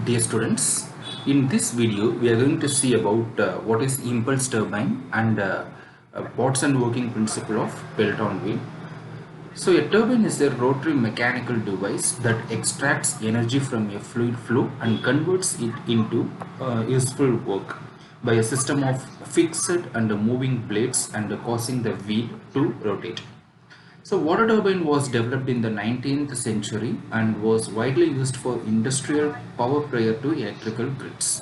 Dear students, in this video we are going to see about what is impulse turbine and parts and working principle of Pelton wheel. So a turbine is a rotary mechanical device that extracts energy from a fluid flow and converts it into useful work by a system of fixed and moving blades and causing the wheel to rotate. So water turbine was developed in the 19th century and was widely used for industrial power prior to electrical grids.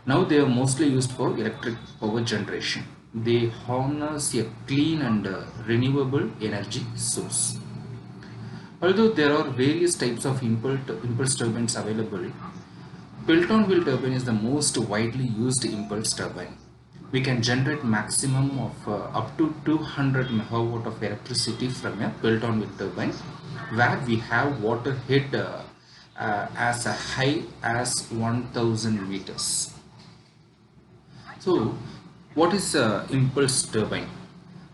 Now they are mostly used for electric power generation. They harness a clean and renewable energy source. Although there are various types of impulse turbines available, Pelton wheel turbine is the most widely used impulse turbine. We can generate maximum of up to 200 megawatt of electricity from a Pelton wheel turbine, where we have water head as high as 1000 meters. So, what is impulse turbine?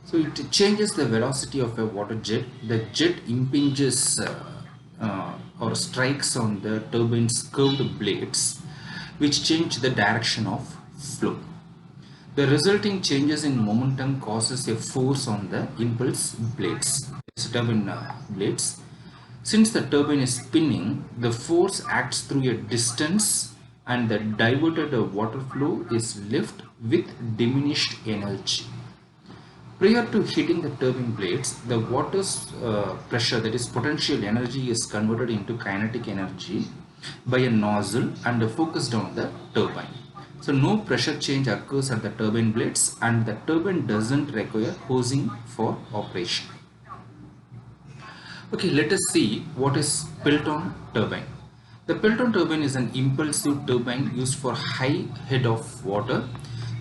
So it changes the velocity of a water jet. The jet impinges or strikes on the turbine's curved blades, which change the direction of flow. The resulting changes in momentum causes a force on the impulse blades, turbine blades. Since the turbine is spinning, the force acts through a distance and the diverted water flow is left with diminished energy. Prior to hitting the turbine blades, the water's pressure, that is potential energy, is converted into kinetic energy by a nozzle and focused on the turbine. So no pressure change occurs at the turbine blades and the turbine doesn't require hosing for operation. Okay, let us see what is Pelton turbine. The Pelton turbine is an impulsive turbine used for high head of water.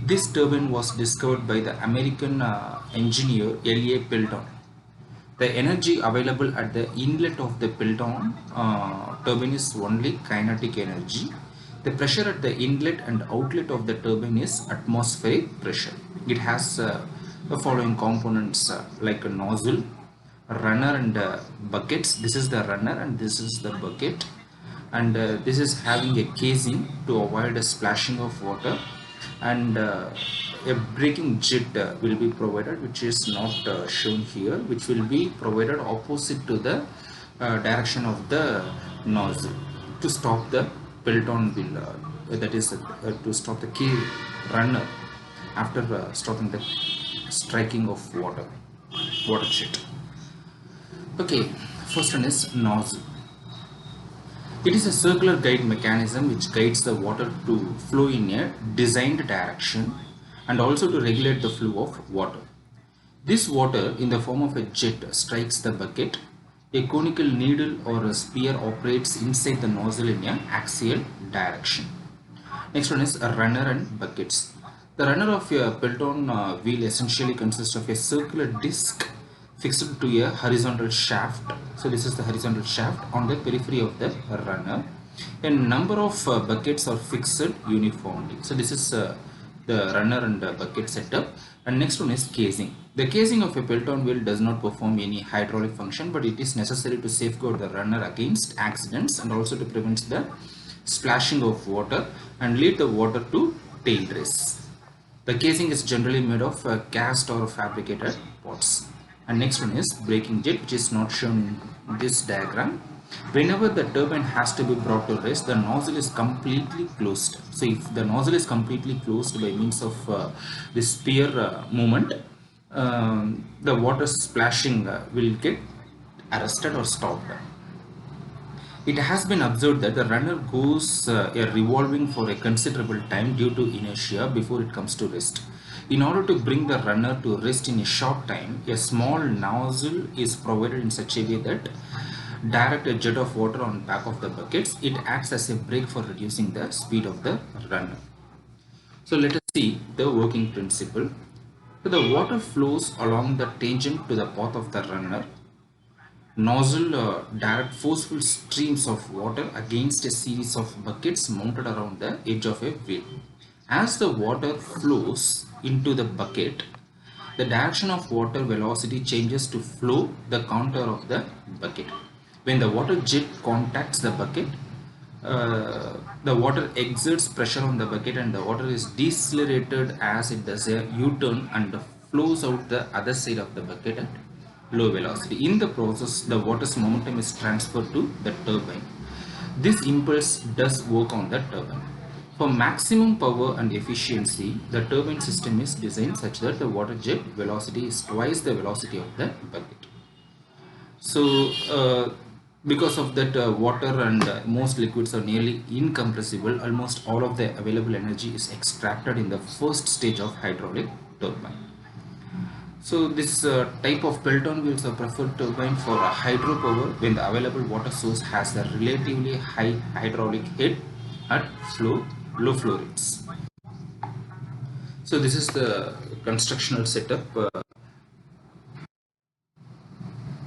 This turbine was discovered by the American engineer L.A. Pelton. The energy available at the inlet of the Pelton turbine is only kinetic energy. The pressure at the inlet and outlet of the turbine is atmospheric pressure. It has the following components like a nozzle, runner and buckets. This is the runner and this is the bucket, and this is having a casing to avoid a splashing of water, and a braking jet will be provided, which is not shown here, which will be provided opposite to the direction of the nozzle to stop the Pelton wheel, that is to stop the key runner after stopping the striking of water jet. Okay, first one is nozzle. It is a circular guide mechanism which guides the water to flow in a designed direction and also to regulate the flow of water. This water in the form of a jet strikes the bucket. A conical needle or a spear operates inside the nozzle in an axial direction. Next one is a runner and buckets. The runner of a Pelton wheel essentially consists of a circular disc fixed to a horizontal shaft. So this is the horizontal shaft on the periphery of the runner. A number of buckets are fixed uniformly. So this is the runner and bucket setup. And next one is casing. The casing of a Pelton wheel does not perform any hydraulic function, but it is necessary to safeguard the runner against accidents and also to prevent the splashing of water and lead the water to tail race. The casing is generally made of cast or fabricated parts. And next one is braking jet, which is not shown in this diagram. Whenever the turbine has to be brought to rest, the nozzle is completely closed. So if the nozzle is completely closed by means of this spear movement, the water splashing will get arrested or stopped. It has been observed that the runner goes revolving for a considerable time due to inertia before it comes to rest. In order to bring the runner to rest in a short time, a small nozzle is provided in such a way that direct a jet of water on back of the buckets. It acts as a brake for reducing the speed of the runner. So let us see the working principle. So the water flows along the tangent to the path of the runner. Nozzle direct forceful streams of water against a series of buckets mounted around the edge of a wheel. As the water flows into the bucket, the direction of water velocity changes to flow the contour of the bucket. When the water jet contacts the bucket, the water exerts pressure on the bucket and the water is decelerated as it does a U-turn and flows out the other side of the bucket at low velocity. In the process, the water's momentum is transferred to the turbine. This impulse does work on the turbine. For maximum power and efficiency, the turbine system is designed such that the water jet velocity is twice the velocity of the bucket. So because of that, water and most liquids are nearly incompressible. Almost all of the available energy is extracted in the first stage of hydraulic turbine. So this type of Pelton wheels are preferred turbine for hydropower when the available water source has a relatively high hydraulic head at low flow rates. So this is the constructional setup.